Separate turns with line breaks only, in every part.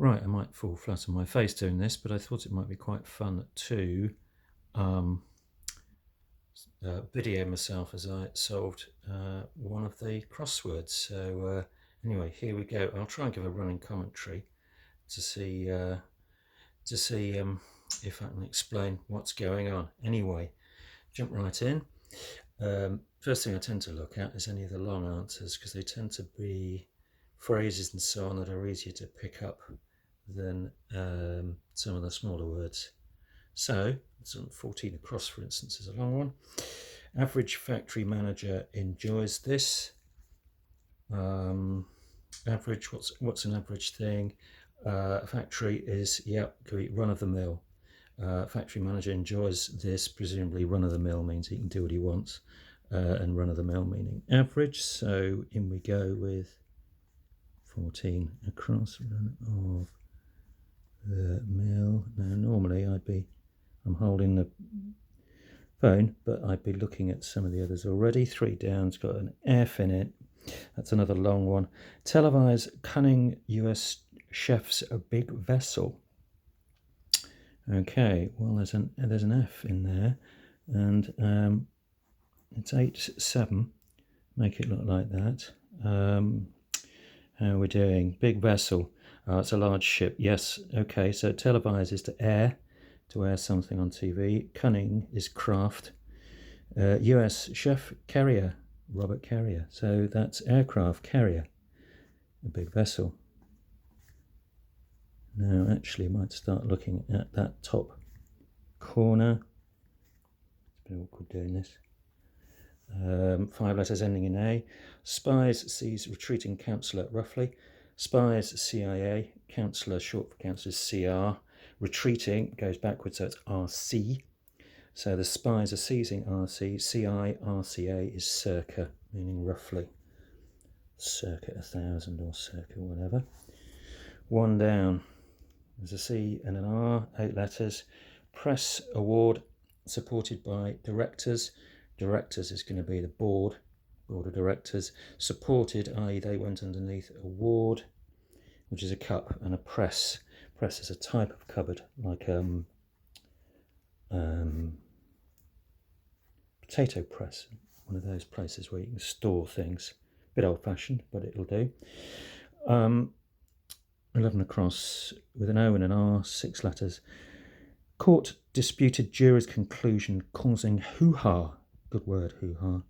Right, I might fall flat on my face doing this, but I thought it might be quite fun to video myself as I solved one of the crosswords. So anyway, here we go. I'll try and give a running commentary to see if I can explain what's going on. Anyway, jump right in. First thing I tend to look at is any of the long answers, because they tend to be phrases and so on that are easier to pick up than some of the smaller words. So, 14 across, for instance, is a long one. Average factory manager enjoys this. Average, what's an average thing? A factory is, could be run of the mill. Factory manager enjoys this, presumably run of the mill means he can do what he wants, and run of the mill meaning average. So in we go with 14 across, run of the mill. Now normally I'm holding the phone, but I'd be looking at some of the others already. 3 down's got an F in it. That's another long one. Televise cunning US chef's a big vessel. Okay, well there's an F in there, and it's 8-7. Make it look like that. How are we doing? Big vessel. It's a large ship. Yes. Okay. So televise is to air something on TV. Cunning is craft. US chef carrier, Robert Carrier. So that's aircraft carrier, a big vessel. Now, actually, I might start looking at that top corner. It's a bit awkward doing this. 5 letters ending in A. Spies sees retreating counsellor, roughly. Spies, CIA. Counsellor, short for counsellor, is CR. Retreating goes backwards, so it's RC. So the spies are seizing RC. CI, RCA is circa, meaning roughly. Circa 1,000 or circa whatever. 1 down. There's a C and an R, 8 letters. Press award, supported by directors. Directors is going to be the board of directors. Supported, i.e. they went underneath. Award, which is a cup, and a press. Press is a type of cupboard, like potato press, one of those places where you can store things. A bit old-fashioned, but it'll do. 11 across with an O and an R, 6 letters. Court disputed juror's conclusion causing hoo-ha. Good word, hoo-ha.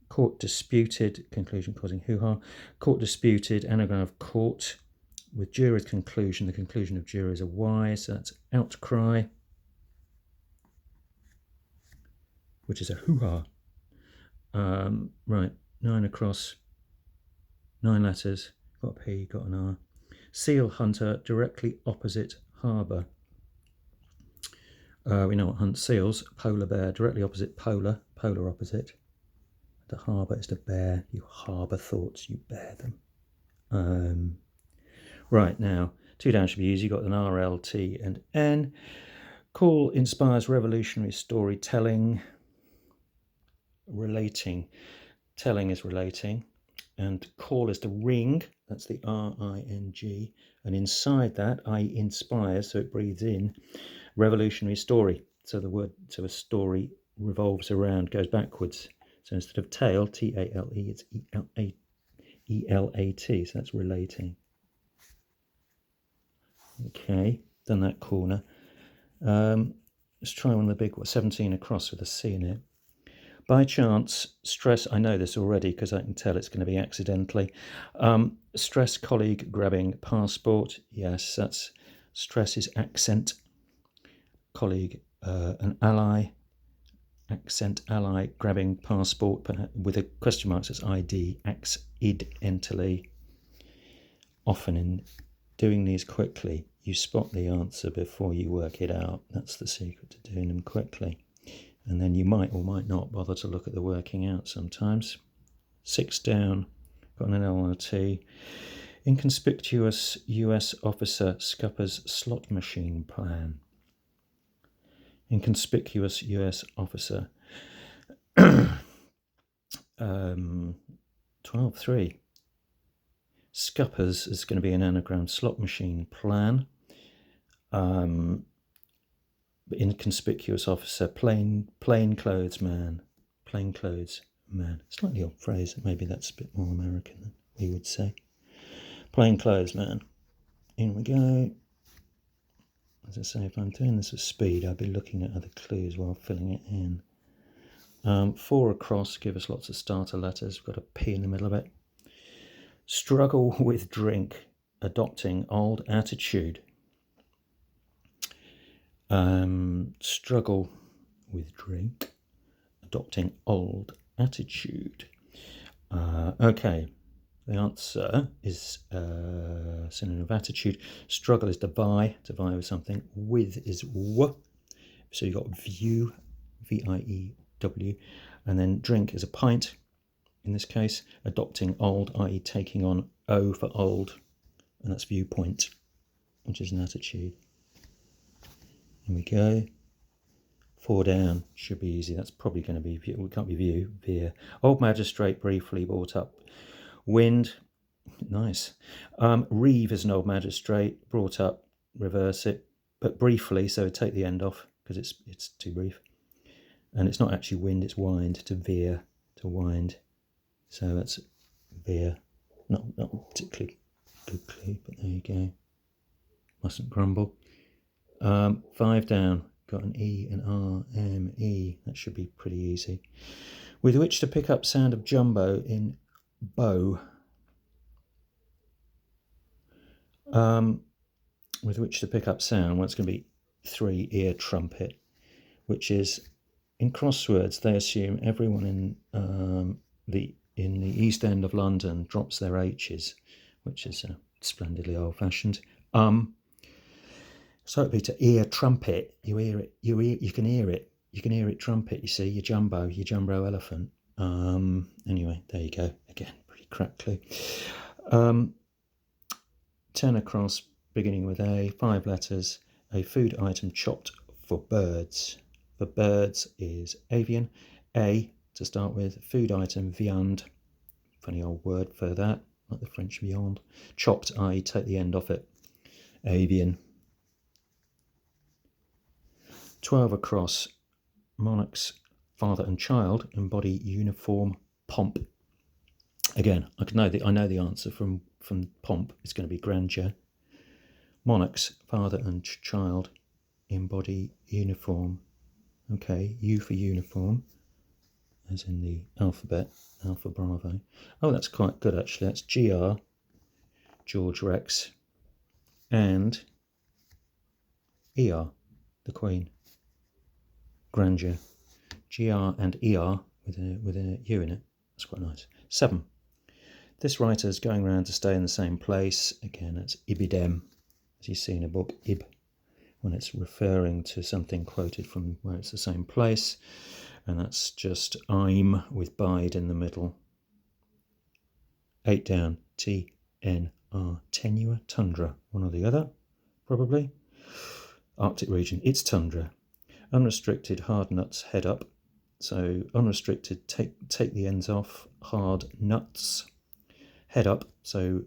Court disputed, conclusion causing hoo-ha. Court disputed, anagram of court. With juror's conclusion, the conclusion of juror is a Y, so that's outcry, which is a hoo-ha. Right, 9 across, 9 letters, got a P, got an R. Seal hunter, directly opposite harbour. We know what hunts seals. Polar bear, directly opposite polar opposite. The harbour is to bear. You harbour thoughts, you bear them. Right, now, 2 down should be easy. You've got an R, L, T, and N. Call inspires revolutionary storytelling. Relating. Telling is relating. And call is to ring. That's the R-I-N-G. And inside that, I inspires, so it breathes in, revolutionary story. So the word, so a story revolves around, goes backwards. So instead of tail, T-A-L-E, it's E-L-A-T. So that's relating. Okay, done that corner. Let's try one of the big ones, 17 across with a C in it. By chance, stress, I know this already because I can tell it's going to be accidentally. Stress colleague grabbing passport. Yes, that's stress is accent. Colleague, an ally. Accent ally grabbing passport, but with a question mark, says ID. Accidentally. Often in doing these quickly, you spot the answer before you work it out. That's the secret to doing them quickly. And then you might or might not bother to look at the working out sometimes. 6 down, got an L and a T. Inconspicuous US officer scuppers slot machine plan. Inconspicuous US officer. 12-3. Scuppers is going to be an anagram slot machine plan. Inconspicuous officer, plain clothes man. Plain clothes man. Slightly odd phrase. Maybe that's a bit more American than we would say. Plain clothes man. In we go. As I say, if I'm doing this with speed, I'll be looking at other clues while filling it in. 4 across, give us lots of starter letters. We've got a P in the middle of it. Struggle with drink, adopting old attitude. Struggle with drink, adopting old attitude. Okay, the answer is synonym of attitude. Struggle is to vie with something. With is w. So you've got view, V-I-E-W, and then drink is a pint. In this case, adopting old, i.e. taking on O for old, and that's viewpoint, which is an attitude. Here we go. 4 down, should be easy. That's probably going to be view. It can't be view, veer. Old magistrate briefly brought up. Wind, nice. Reeve is an old magistrate, brought up, reverse it, but briefly, so take the end off because it's too brief. And it's not actually wind, it's wind, to veer, to wind. So that's veer. Not particularly good clue, but there you go. Mustn't grumble. 5 down, got an E, an R, M, E. That should be pretty easy. With which to pick up sound of jumbo in bow. With which to pick up sound, well, it's going to be 3 ear trumpet, which is, in crosswords, they assume everyone in the East End of London drops their H's, which is splendidly old-fashioned. So it'd be to ear trumpet. You hear it. You can hear it. You can hear it trumpet. You see your jumbo elephant. Anyway, there you go. Again, pretty crap clue. 10 across, beginning with A. 5 letters. A food item chopped for birds. For birds is avian. A to start with. Food item viande. Funny old word for that, like the French viande. Chopped, i.e. take the end off it. Avian. 12 across, monarchs, father and child embody uniform pomp. Again, I know the answer from pomp. It's going to be grandeur. Monarchs, father and child embody uniform. Okay, U for uniform, as in the alphabet, Alpha Bravo. Oh, that's quite good actually. That's GR, George Rex, and ER, the Queen. Grandeur. GR and ER with a U in it. That's quite nice. 7. This writer is going around to stay in the same place. Again, that's ibidem, as you see in a book, ib, when it's referring to something quoted from where it's the same place. And that's just I'm with bide in the middle. 8 down, TNR, tenure, tundra, one or the other, probably. Arctic region, it's tundra. Unrestricted, hard nuts, head up. So unrestricted, take the ends off. Hard nuts, head up. So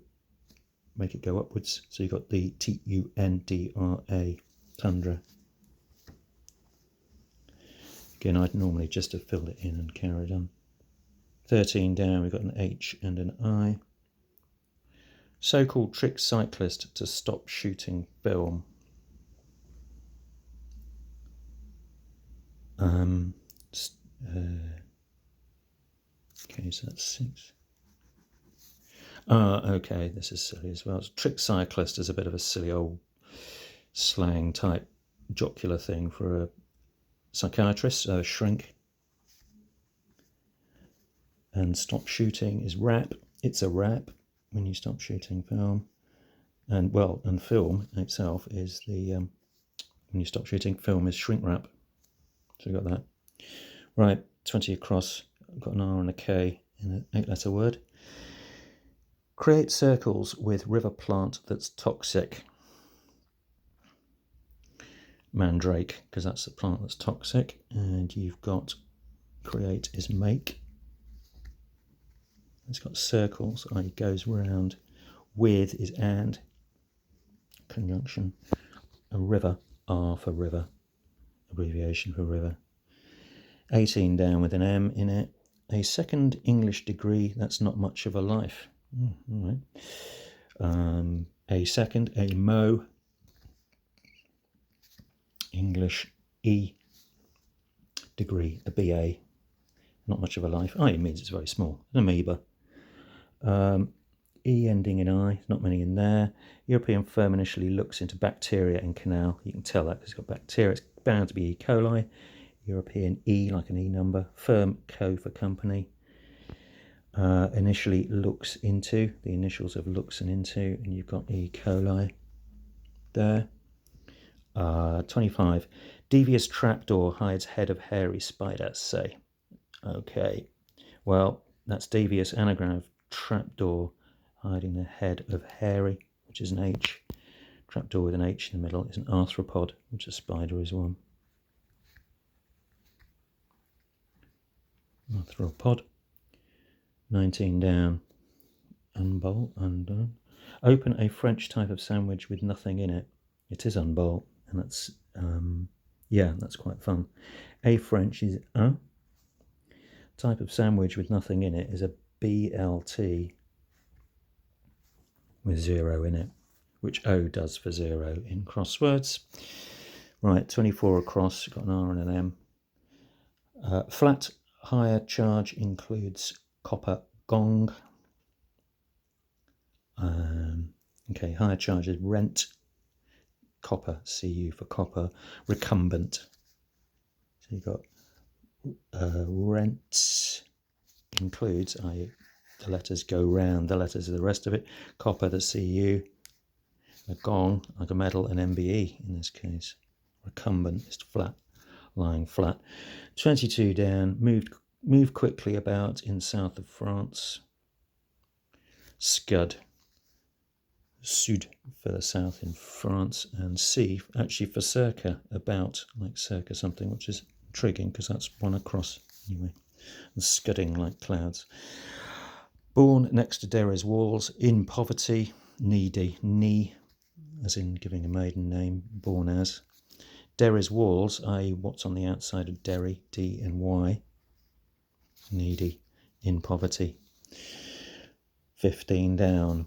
make it go upwards. So you've got the TUNDRA, tundra. Again, I'd normally just have filled it in and carried on. 13 down, we've got an H and an I. So-called trick cyclist to stop shooting film. Okay, so that's 6. Okay, this is silly as well. Trick cyclist is a bit of a silly old slang type jocular thing for a psychiatrist, shrink. And stop shooting is wrap. It's a wrap when you stop shooting film. And film itself is the when you stop shooting film is shrink wrap. So we got that. Right, 20 across. I've got an R and a K in an 8-letter word. Create circles with river plant that's toxic. Mandrake, because that's the plant that's toxic. And you've got create is make. It's got circles, i.e. goes round With is and. Conjunction. A river, R for river. Abbreviation for river. 18 down with an M in it. A second English degree, that's not much of a life. All right. A second, a mo. English E degree, a BA, not much of a life. I, it means it's very small. An amoeba. E ending in I, not many in there. European firm initially looks into bacteria and canal. You can tell that because it's got bacteria. It's bound to be E. coli. European E, like an E number. Firm, co for company. Initially looks into, the initials of looks and into, and you've got E. coli there. 25. Devious trapdoor hides head of hairy spider, say. Okay, well, that's devious anagram of trapdoor hiding the head of hairy, which is an H. Trapdoor with an H in the middle is an arthropod, which a spider is one. Arthropod. 19 down. Unbolt, undone. Open a French type of sandwich with nothing in it. It is unbolt, and that's, yeah, that's quite fun. A French is un. Type of sandwich with nothing in it is a BLT with 0 in it, which O does for 0 in crosswords. Right, 24 across, got an R and an M. Flat hire charge includes copper gong. Okay, hire charge is rent, copper, CU for copper, recumbent. So you've got rent includes, i.e. the letters go round, the letters of the rest of it, copper, the CU, a gong, like a medal, an MBE in this case. Recumbent is flat, lying flat. 22 down, move quickly about in south of France. Scud, sud for the south in France, and C actually for circa, about, like circa something, which is intriguing because that's one across anyway. And scudding like clouds. Born next to Derry's walls, in poverty, needy, knee, as in giving a maiden name, born as. Derry's walls, i.e. what's on the outside of Derry, D and Y, needy, in poverty. 15 down.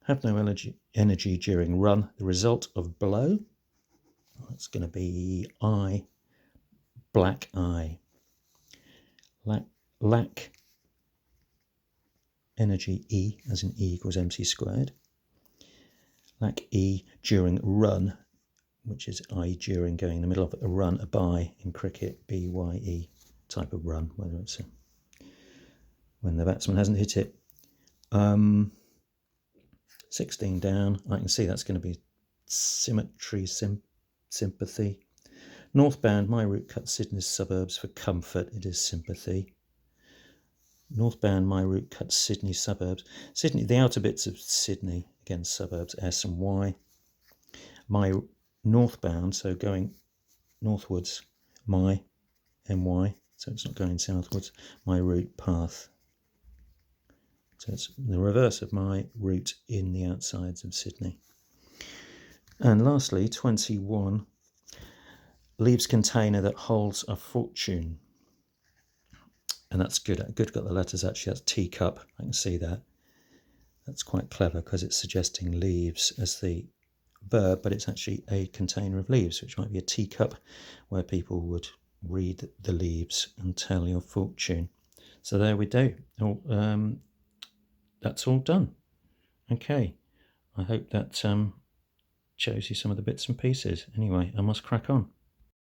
Have no energy during run. The result of blow, that's going to be I, black eye. Lack energy E, as in E equals MC squared. Lack E during run, which is I during, going in the middle of a run, a bye in cricket, BYE type of run, whether it's when the batsman hasn't hit it. 16 down, I can see that's going to be symmetry, sympathy. Northbound, my route cuts Sydney's suburbs for comfort, it is sympathy. Northbound, my route cuts Sydney suburbs. Sydney, the outer bits of Sydney, again suburbs, S and Y. My northbound, so going northwards, my, MY, so it's not going southwards, my route path. So it's the reverse of my route in the outsides of Sydney. And lastly, 21, leaves container that holds a fortune. And that's good. Good got the letters actually. That's teacup. I can see that. That's quite clever because it's suggesting leaves as the verb, but it's actually a container of leaves, which might be a teacup where people would read the leaves and tell your fortune. So there we do. That's all done. Okay. I hope that shows you some of the bits and pieces. Anyway, I must crack on.